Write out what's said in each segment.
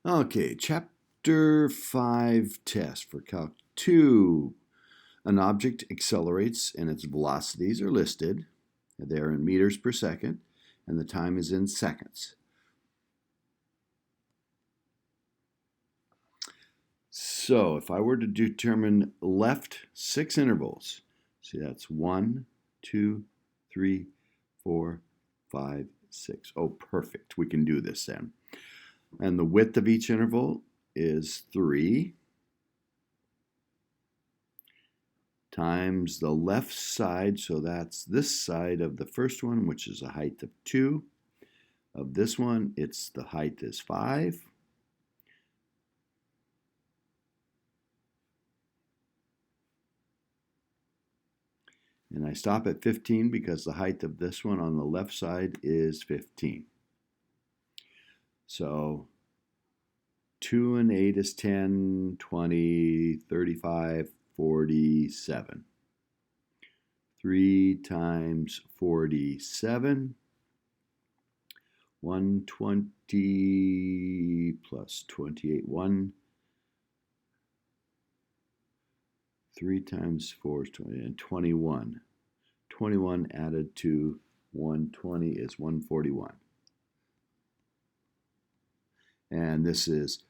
Okay, Chapter 5 test for Calc 2. An object accelerates and its velocities are listed. They are in meters per second, and the time is in seconds. So if I were to determine left 6 intervals, see that's 1, 2, 3, 4, 5, 6. Oh, perfect. We can do this then. And the width of each interval is 3 times the left side, so that's this side of the first one, which is a height of 2. Of this one, the height is 5. And I stop at 15 because the height of this one on the left side is 15. So 2 and 8 is 10, 20, 35, 47. 3 times 47, 120 plus 28, 3 times 4 is 20, and 21. 21 added to 120 is 141. And this is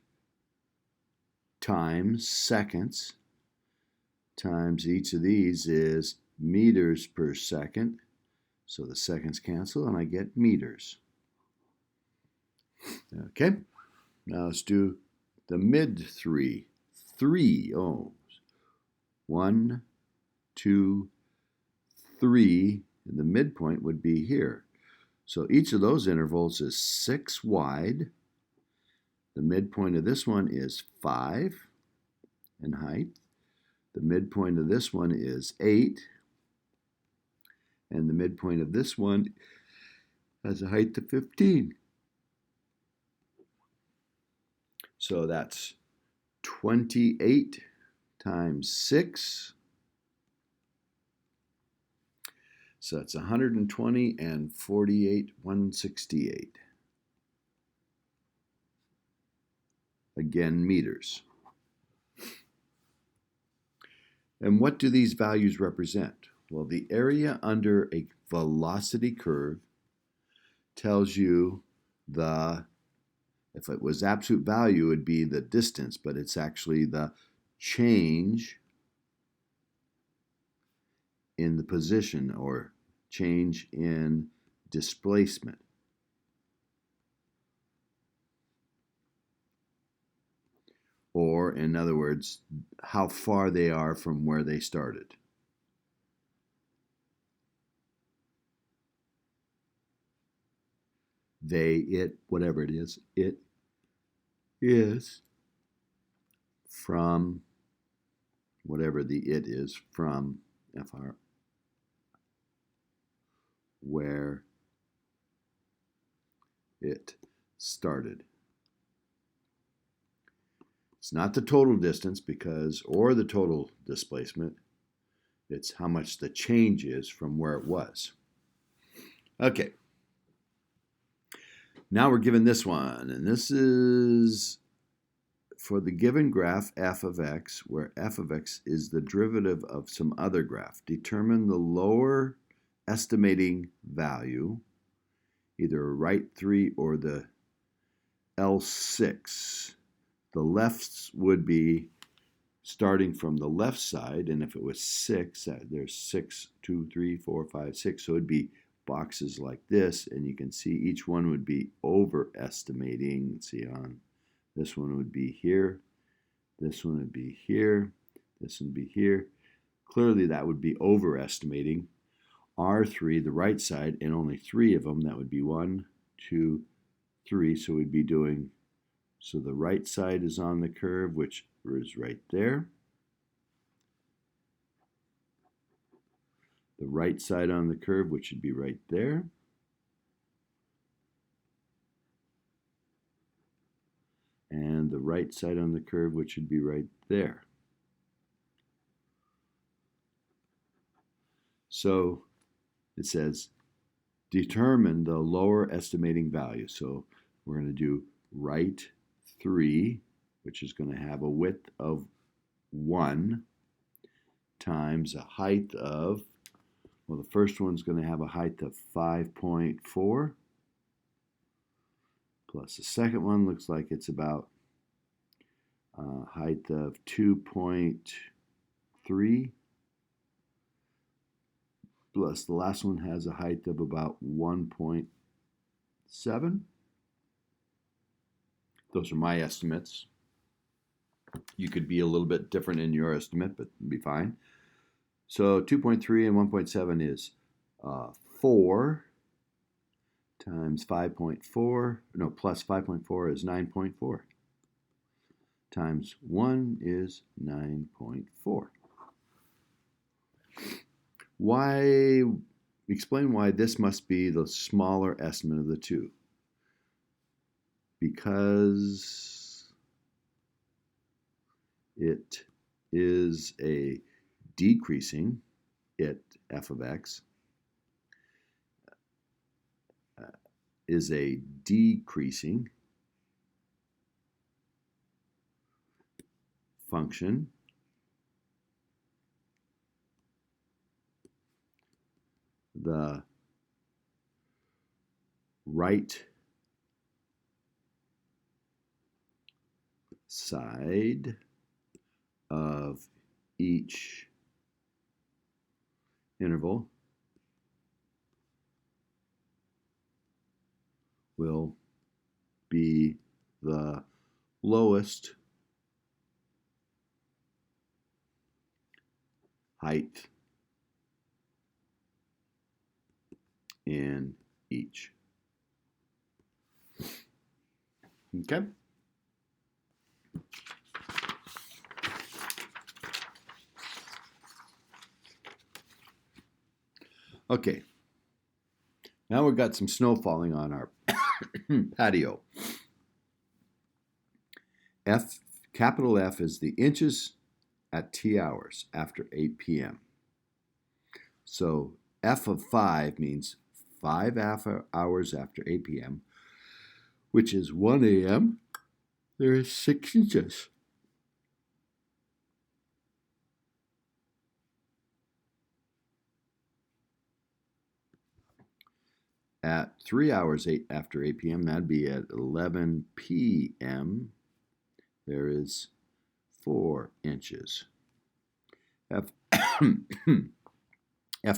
times seconds times each of these is meters per second. So the seconds cancel and I get meters. Okay, now let's do the mid 3. 3 ohms. 1, 2, 3, and the midpoint would be here. So each of those intervals is 6 wide. The midpoint of this one is 5 in height. The midpoint of this one is 8. And the midpoint of this one has a height of 15. So that's 28 times 6. So that's 120 and 48, 168. Again, meters. And what do these values represent? Well, the area under a velocity curve tells you if it was absolute value, it would be the distance, but it's actually the change in the position or change in displacement. Or, in other words, how far they are from where they started. Whatever it is from whatever the it is from FR where it started. It's not the total distance or the total displacement. It's how much the change is from where it was. Okay. Now we're given this one, and this is for the given graph f of x, where f of x is the derivative of some other graph. Determine the lower estimating value, either right 3 or the L6. The lefts would be starting from the left side, and if it was 6, there's 6, 2, 3, 4, 5, 6, so it'd be boxes like this, and you can see each one would be overestimating. See, on this one would be here, this one would be here, this one would be here. Clearly that would be overestimating. R3, the right side, and only 3 of them, that would be 1, 2, 3, so we'd be doing, so the right side is on the curve, which is right there. The right side on the curve, which would be right there. And the right side on the curve, which would be right there. So it says, determine the lower estimating value. So we're going to do right 3, which is going to have a width of 1, times a height of, well, the first one's going to have a height of 5.4, plus the second one looks like it's about height of 2.3, plus the last one has a height of about 1.7. Those are my estimates. You could be a little bit different in your estimate, but it'd be fine. So 2.3 and 1.7 is 4 times 5.4, no, plus 5.4 is 9.4, times 1 is 9.4. Why? Explain why this must be the smaller estimate of the two. Because it is a decreasing, f of x is a decreasing function the right side of each interval will be the lowest height in each. Okay? Okay. Now we've got some snow falling on our patio. Capital F is the inches at t hours after 8 p.m. So f of 5 means 5 hours after 8 p.m., which is 1 a.m. There is 6 inches. At 3 hours after 8 p.m., that'd be at 11 p.m., there is 4 inches. F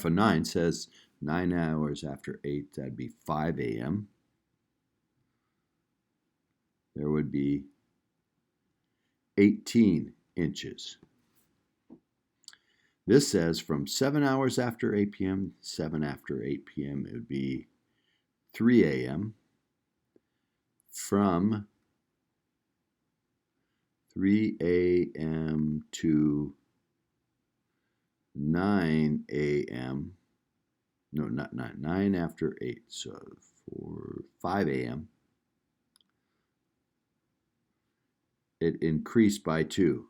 of 9 says 9 hours after 8, that'd be 5 a.m. There would be 18 inches. This says from 7 hours after 8 p.m., 7 after 8 p.m., it would be 3 a.m. From 3 a.m. to 9 a.m. No, not 9. 9 after 8. So 5 a.m. It increased by 2,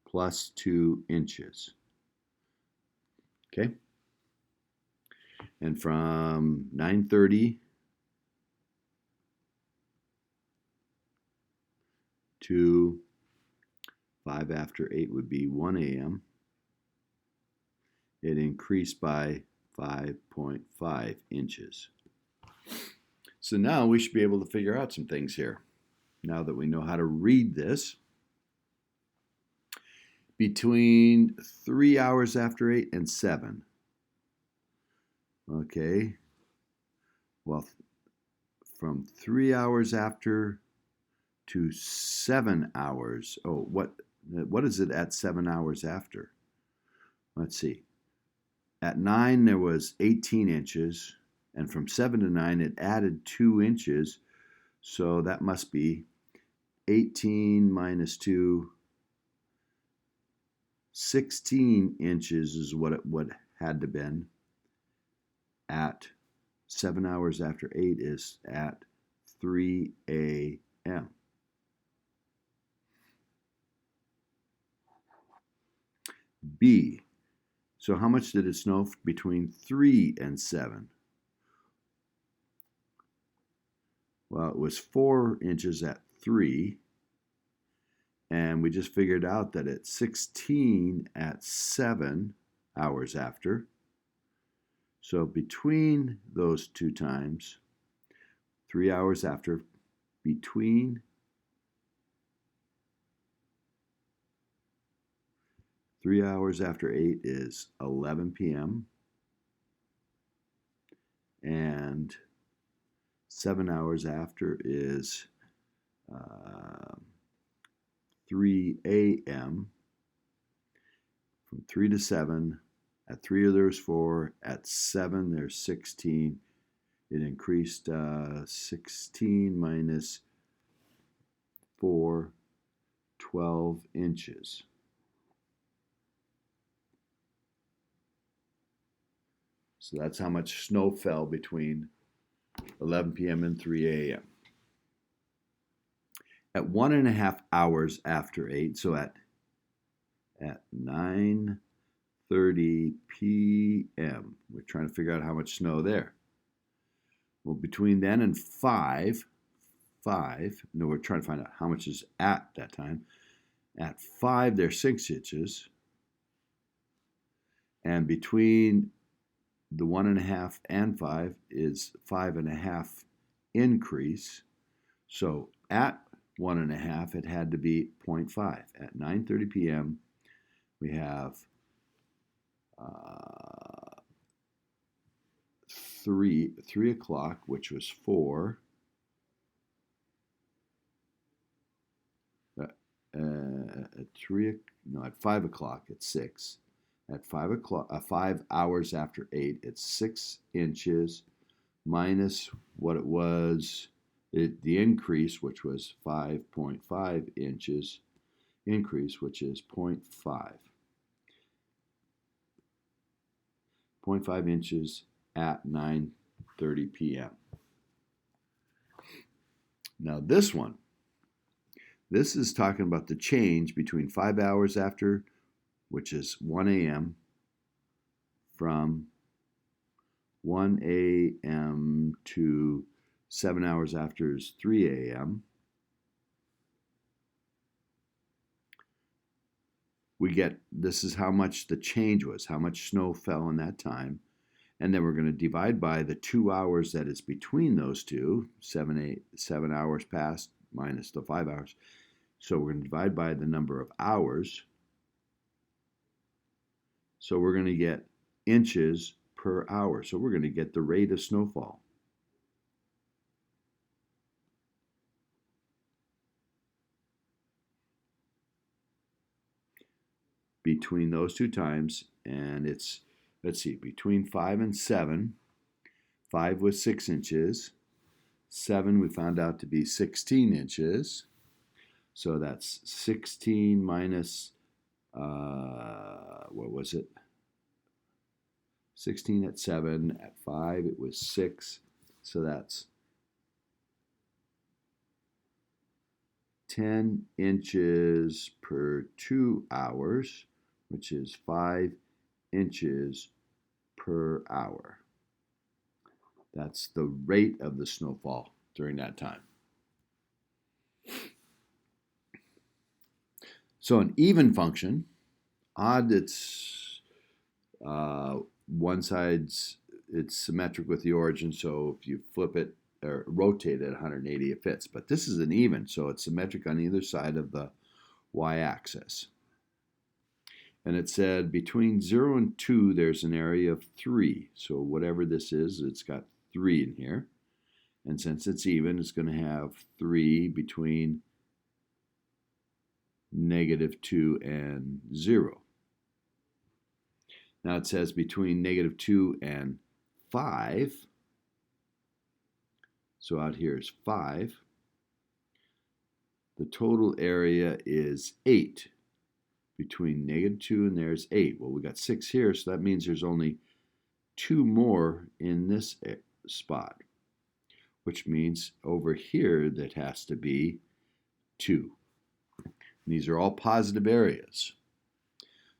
plus 2 inches. Okay? And from 9:30 to 5 after 8 would be 1 a.m. It increased by 5.5 inches. So now we should be able to figure out some things here. Now that we know how to read this. Between 3 hours after 8 and 7. Okay. Well, from 3 hours after to 7 hours. Oh, what is it at 7 hours after? Let's see. At 9, there was 18 inches, and from 7 to 9, it added 2 inches, so that must be 18 minus 2, 16 inches is what it would had to been at 7 hours after 8 is at 3 a.m. B. So how much did it snow between 3 and 7? Well, it was 4 inches at 3, And we just figured out that it's 16 at 7 hours after. So between those two times, 3 hours after, between 3 hours after 8 is 11 p.m. and 7 hours after is 3 a.m. From 3 to 7. At 3 there's 4. At 7 there's 16. It increased 16 minus 4, 12 inches. So that's how much snow fell between 11 p.m. and 3 a.m. At 1.5 hours after 8, so at 9:30 p.m., we're trying to figure out how much snow there. Well, between then and 5, no, we're trying to find out how much is at that time. At 5, there's 6 inches. And between the 1.5 and 5 is 5.5 increase. So at 1.5, it had to be 0.5. At 9:30 p.m., we have 3 o'clock, which was 4. At 5 o'clock, it's 6. At 5 o'clock, 5 hours after 8, it's 6 inches minus what it was, the increase, which was 5.5 inches, increase, which is 0.5. 0.5 inches at 9:30 p.m. Now this one, this is talking about the change between 5 hours after, which is 1 a.m., from 1 a.m. to 7 hours after is 3 a.m. We get, this is how much the change was, how much snow fell in that time. And then we're going to divide by the 2 hours that is between those two, 7 hours past minus the 5 hours. So we're going to divide by the number of hours. So we're going to get inches per hour. So we're going to get the rate of snowfall. Between those two times, and it's, let's see, between 5 and 7, 5 was 6 inches, 7 we found out to be 16 inches, so that's 16 minus, what was it, 16 at 7, at 5 it was 6, so that's 10 inches per 2 hours, which is 5 inches per hour. That's the rate of the snowfall during that time. So an even function, odd, it's one side's, it's symmetric with the origin, so if you flip it or rotate it 180, it fits. But this is an even, so it's symmetric on either side of the y-axis. And it said between 0 and 2, there's an area of 3. So whatever this is, it's got 3 in here. And since it's even, it's going to have 3 between -2 and 0. Now it says between -2 and 5. So out here is 5. The total area is 8. Between -2 and there's 8. Well, we got 6 here, so that means there's only 2 more in this spot, which means over here that has to be 2. And these are all positive areas.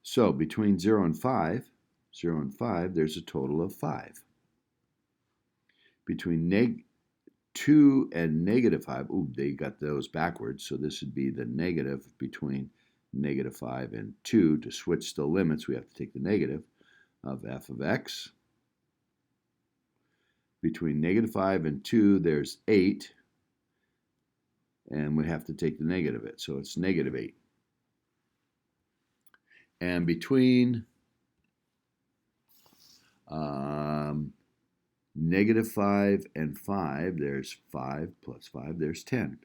So between 0 and 5, there's a total of 5. Between 2 and negative 5, ooh, they got those backwards, so this would be the negative between negative 5 and 2. To switch the limits, we have to take the negative of f of x. Between negative 5 and 2, there's 8, and we have to take the negative of it, so it's negative 8. And between negative 5 and 5, there's 5 plus 5, there's 10.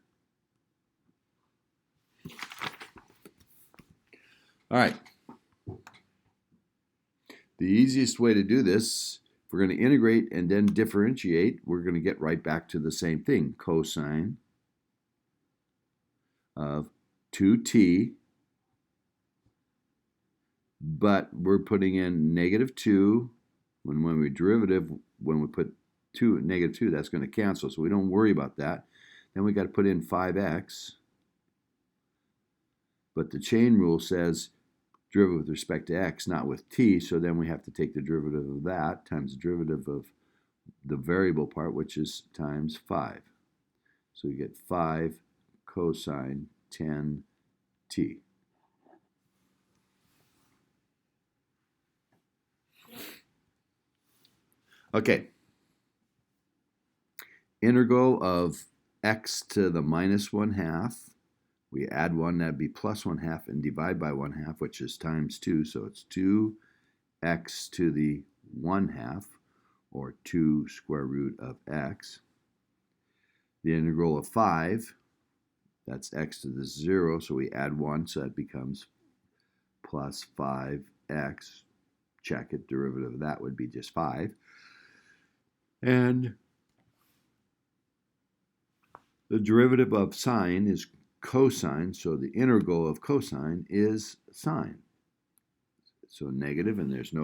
All right. The easiest way to do this, if we're going to integrate and then differentiate, we're going to get right back to the same thing. Cosine of 2t, but we're putting in negative 2. When we derivative, when we put negative 2, that's going to cancel, so we don't worry about that. Then we got to put in 5x. But the chain rule says derivative with respect to x, not with t, so then we have to take the derivative of that times the derivative of the variable part, which is times 5. So we get 5 cosine 10t. Okay. Integral of x to the minus 1/2. We add 1, that'd be plus 1/2, and divide by 1/2, which is times 2. So it's 2x to the 1/2, or 2 square root of x. The integral of 5, that's x to the 0, so we add 1, so that becomes plus 5x. Check it, derivative of that would be just 5. And the derivative of sine is cosine, so the integral of cosine is sine. So negative, and there's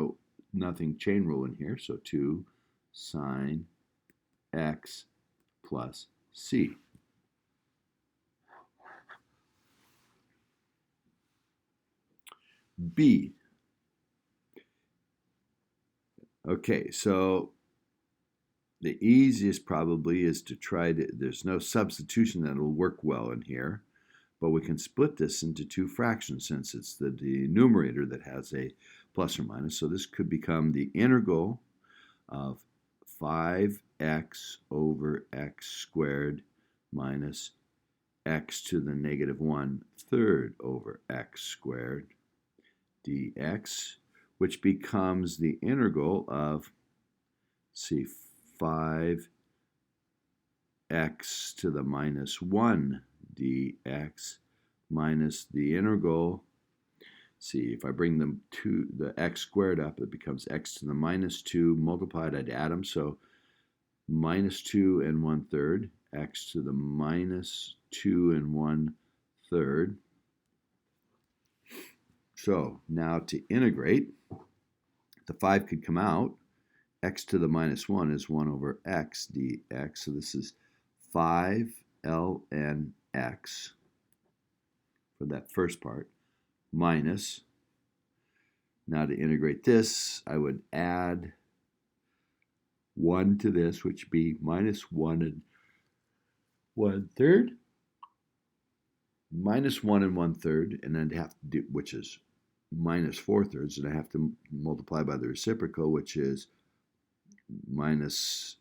nothing chain rule in here, so 2 sine x plus c. B. Okay, so the easiest probably is to try to, there's no substitution that will work well in here, but we can split this into 2 fractions since it's the numerator that has a plus or minus. So this could become the integral of 5x over x squared minus x to the negative 1/3 over x squared dx, which becomes the integral of, see, 5x to the minus 1 dx minus the integral, see, if I bring the x squared up, it becomes x to the minus 2 multiplied, I'd add them, so minus 2 and 1/3, x to the minus 2 and 1/3. So now to integrate, the 5 could come out. X to the minus 1 is 1 over x dx. So this is 5 ln x for that first part, minus, now to integrate this, I would add 1 to this, which would be minus 1 and 1/3. Minus 1 and 1/3, and then have to do, which is minus 4/3, and I have to multiply by the reciprocal, which is minus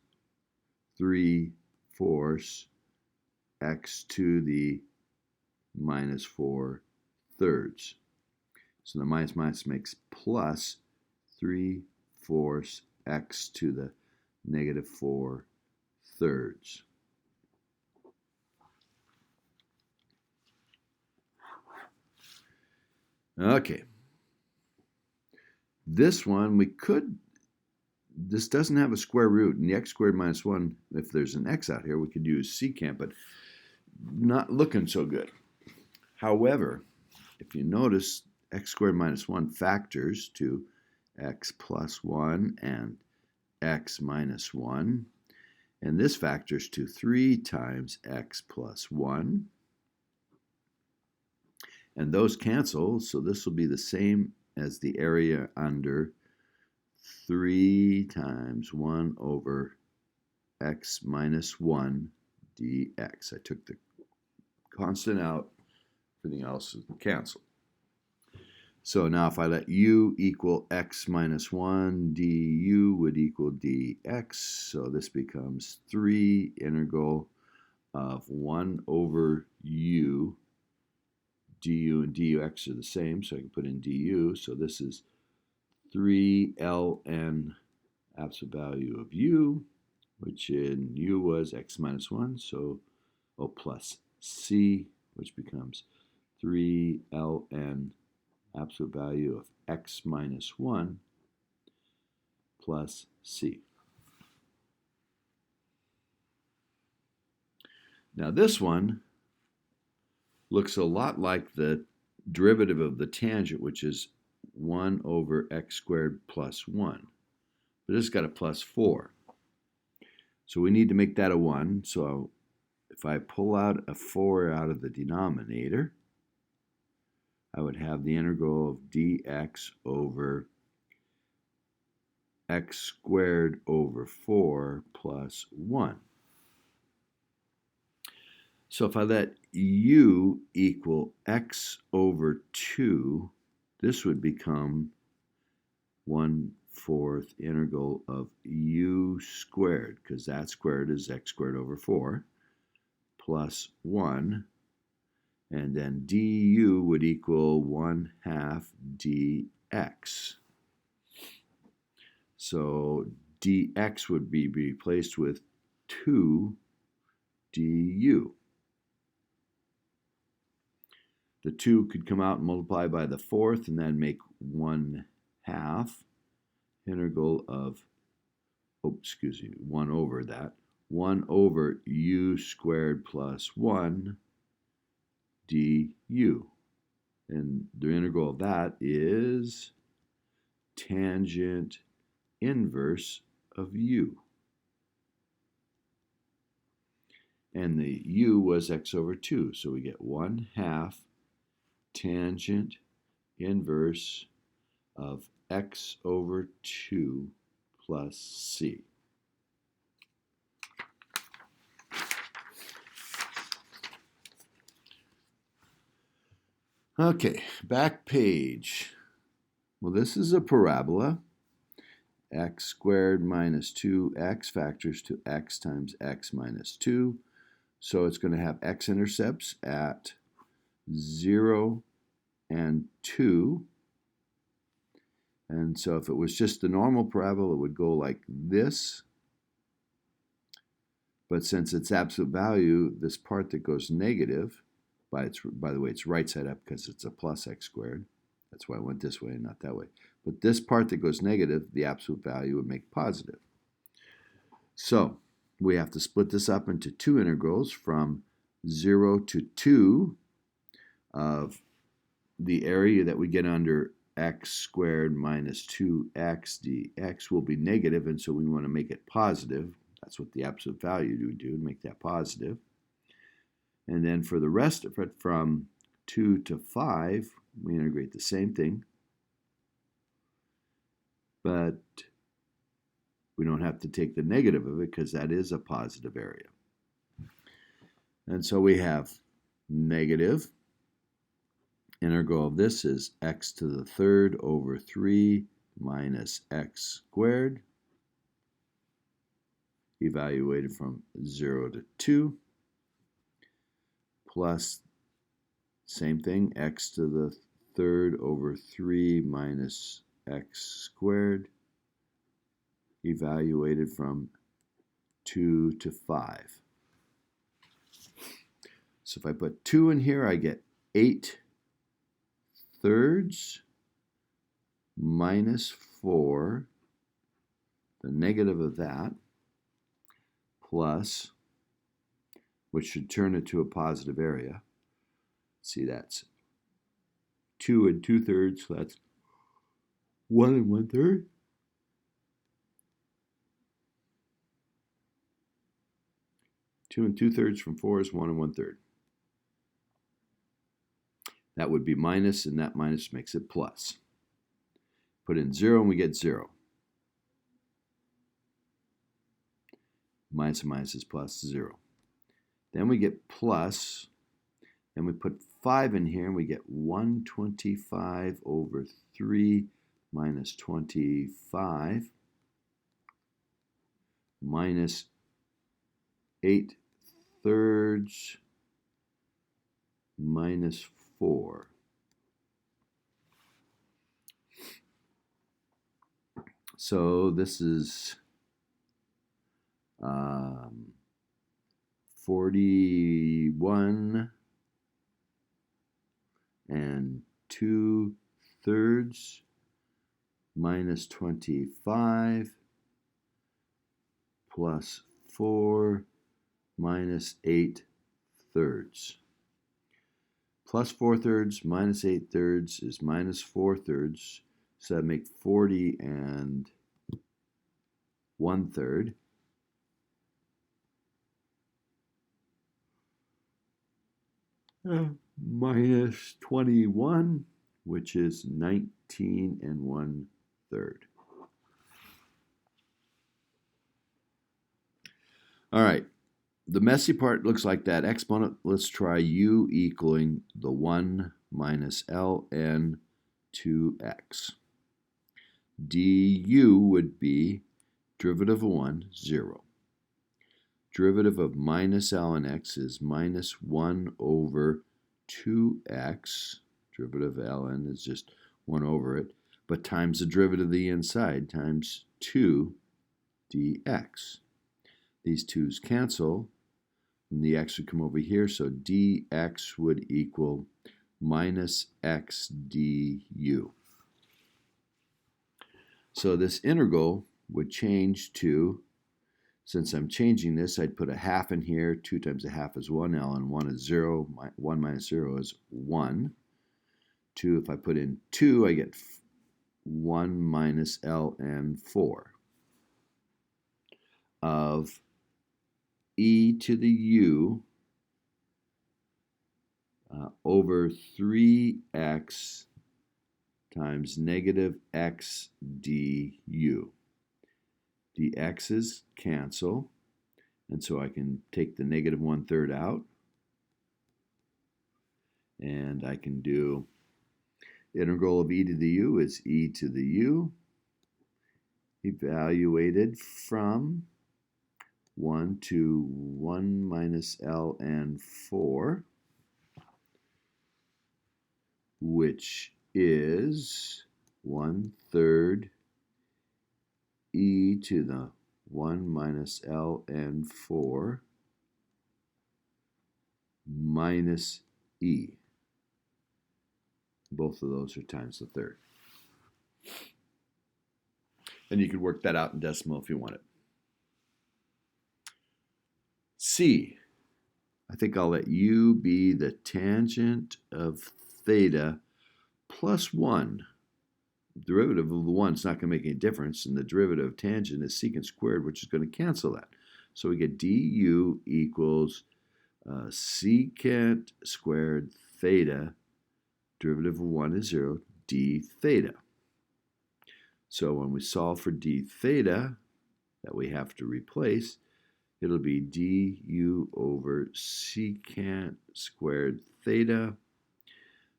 3/4 x to the minus 4/3. So the minus minus makes plus 3/4 x to the negative 4/3. Okay. This one this doesn't have a square root, and the x squared minus 1, if there's an x out here, we could use secant, but not looking so good. However, if you notice, x squared minus 1 factors to x plus 1 and x minus 1, and this factors to 3 times x plus 1. And those cancel, so this will be the same as the area under 3 times 1 over x minus 1 dx. I took the constant out, everything else is canceled. So now if I let u equal x minus 1, du would equal dx. So this becomes 3 integral of 1 over u. Du and dux are the same, so I can put in du. So this is 3 ln absolute value of u, which in u was x minus 1, so plus c, which becomes 3 ln absolute value of x minus 1 plus c. Now this one looks a lot like the derivative of the tangent, which is 1 over x squared plus 1. But it's got a plus 4. So we need to make that a 1. So if I pull out a 4 out of the denominator, I would have the integral of dx over x squared over 4 plus 1. So if I let u equal x over 2, this would become 1/4 integral of u squared, because that squared is x squared over 4, plus 1. And then du would equal 1/2 dx. So dx would be replaced with 2 du. The 2 could come out and multiply by the 4th and then make 1/2 integral of, 1 over that, 1 over u squared plus 1 du. And the integral of that is tangent inverse of u. And the u was x over 2, so we get 1/2 tangent inverse of x over 2 plus c. Okay, back page. Well, this is a parabola. X squared minus 2x factors to x times x minus 2. So it's going to have x-intercepts at 0 and 2. And so if it was just the normal parabola, it would go like this. But since it's absolute value, this part that goes negative, by the way, it's right side up because it's a plus x squared. That's why I went this way and not that way. But this part that goes negative, the absolute value would make positive. So we have to split this up into two integrals from 0 to 2 of the area that we get under x squared minus 2x dx will be negative, and so we want to make it positive. That's what the absolute value would do, make that positive. And then for the rest of it, from 2 to 5, we integrate the same thing, but we don't have to take the negative of it because that is a positive area. And so we have negative. Integral of this is x to the third over 3 minus x squared, evaluated from 0 to 2, plus same thing, x to the third over 3 minus x squared, evaluated from 2 to 5. So if I put 2 in here, I get 8 thirds minus 4, the negative of that, plus, which should turn it to a positive area. See, that's 2 and 2/3, so that's 1 1/3. Two and 2/3 from 4 is 1 1/3. That would be minus, and that minus makes it plus. Put in 0 and we get 0. minus and minus is plus 0. Then we get plus, and we put 5 in here, and we get 125 over 3 minus 25 minus 8/3 minus 4. So this is 41 and 2/3 minus 25 plus 4 minus 8/3. Plus 4/3 minus 8/3 is minus 4/3. So that makes 40 and 1/3. Minus 21, which is 19 and 1/3. All right, the messy part looks like that exponent. Let's try u equaling the 1 minus ln 2x. du would be derivative of 1, 0. Derivative of minus ln x is minus 1 over 2x. Derivative of ln is just 1 over it, but times the derivative of the inside times 2 dx. These 2's cancel, and the x would come over here, so dx would equal minus x du. So this integral would change to, since I'm changing this, I'd put a half in here. 2 times a half is 1, ln 1 is 0, 1 minus 0 is 1. 2, if I put in 2, I get 1 minus ln 4 of e to the u over 3x times negative x du. The x's cancel, and so I can take the negative 1/3 out, and I can do integral of e to the u is e to the u evaluated from 1 to 1 minus ln 4, which is 1/3 e to the 1 minus ln 4 minus e. Both of those are times the third. And you could work that out in decimal if you wanted. C. I think I'll let u be the tangent of theta plus 1. Derivative of the 1 is not going to make any difference, and the derivative of tangent is secant squared, which is going to cancel that. So we get du equals secant squared theta, derivative of 1 is 0, d theta. So when we solve for d theta, that we have to replace, it'll be du over secant squared theta.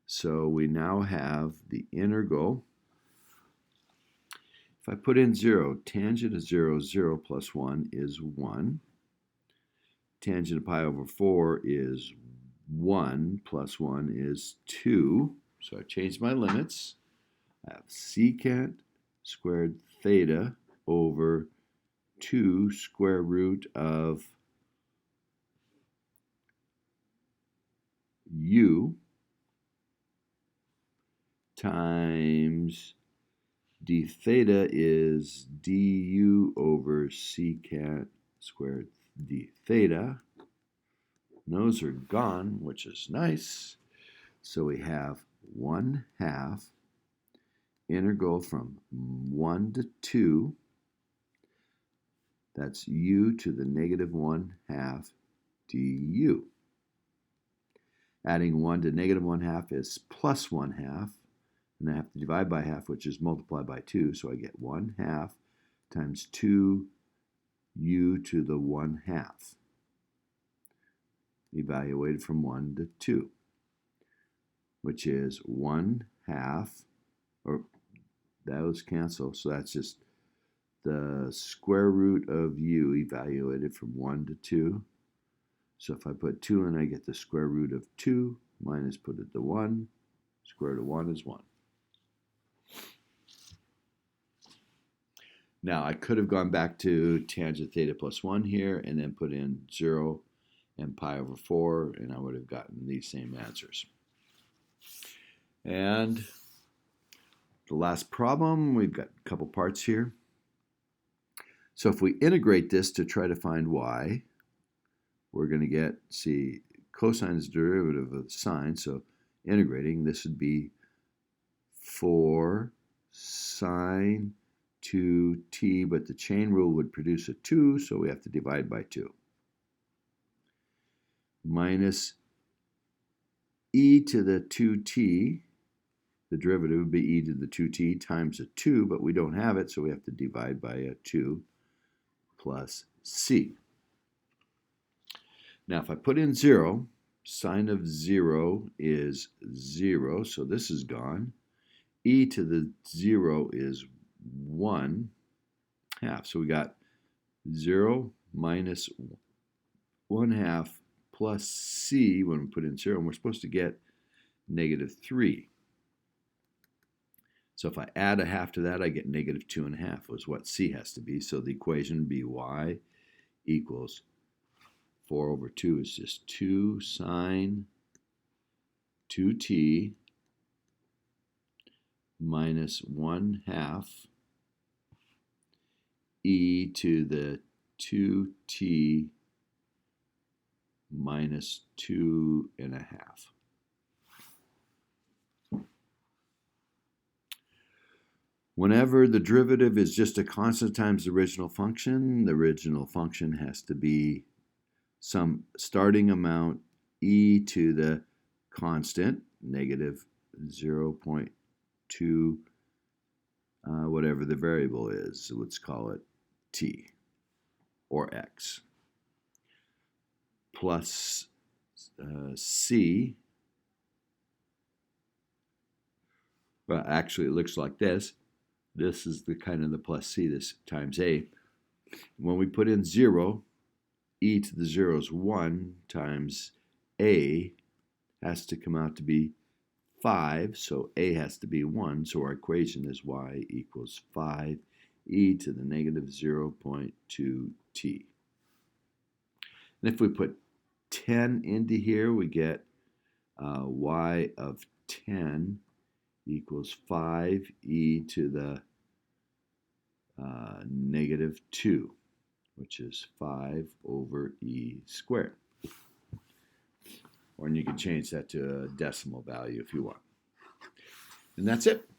So we now have the integral. If I put in 0, tangent of 0, 0 plus 1 is 1. Tangent of pi over 4 is 1 plus 1 is 2. So I changed my limits. I have secant squared theta over 2 square root of u times d theta is du over secant squared d theta. Those are gone, which is nice. So we have 1/2 integral from 1 to 2. That's u to the negative 1/2 du. Adding 1 to negative 1/2 is plus 1/2. And I have to divide by half, which is multiplied by 2. So I get 1/2 times 2 u to the 1/2, evaluated from 1 to 2, which is 1/2, or those cancel, so that's just the square root of u evaluated from 1 to 2. So if I put 2 in, I get the square root of 2, minus put it to 1, square root of 1 is 1. Now I could have gone back to tangent theta plus 1 here and then put in 0 and pi over 4, and I would have gotten these same answers. And the last problem, we've got a couple parts here. So if we integrate this to try to find y, we're going to get, see, cosine is the derivative of the sine, so integrating, this would be 4 sine 2t, but the chain rule would produce a 2, so we have to divide by 2. Minus e to the 2t, the derivative would be e to the 2t times a 2, but we don't have it, so we have to divide by a 2 plus c. Now if I put in 0, sine of 0 is 0, so this is gone. E to the 0 is 1/2. So we got 0 minus 1/2 plus c when we put in 0, and we're supposed to get -3. So if I add a half to that, I get -2.5 was what c has to be. So the equation would be y equals 4 over 2 is just 2 sine 2t minus 1/2 e to the 2t minus 2.5. Whenever the derivative is just a constant times the original function has to be some starting amount e to the constant, negative 0.2, whatever the variable is, let's call it t or x, plus c. Well, actually, it looks like this. This is the kind of the plus c, this times a. When we put in 0, e to the 0 is 1 times a has to come out to be 5, so a has to be 1, so our equation is y equals 5 e to the negative 0.2t. And if we put 10 into here, we get y of 10 equals 5 e to the negative 2, which is 5 over e squared. Or you can change that to a decimal value if you want. And that's it.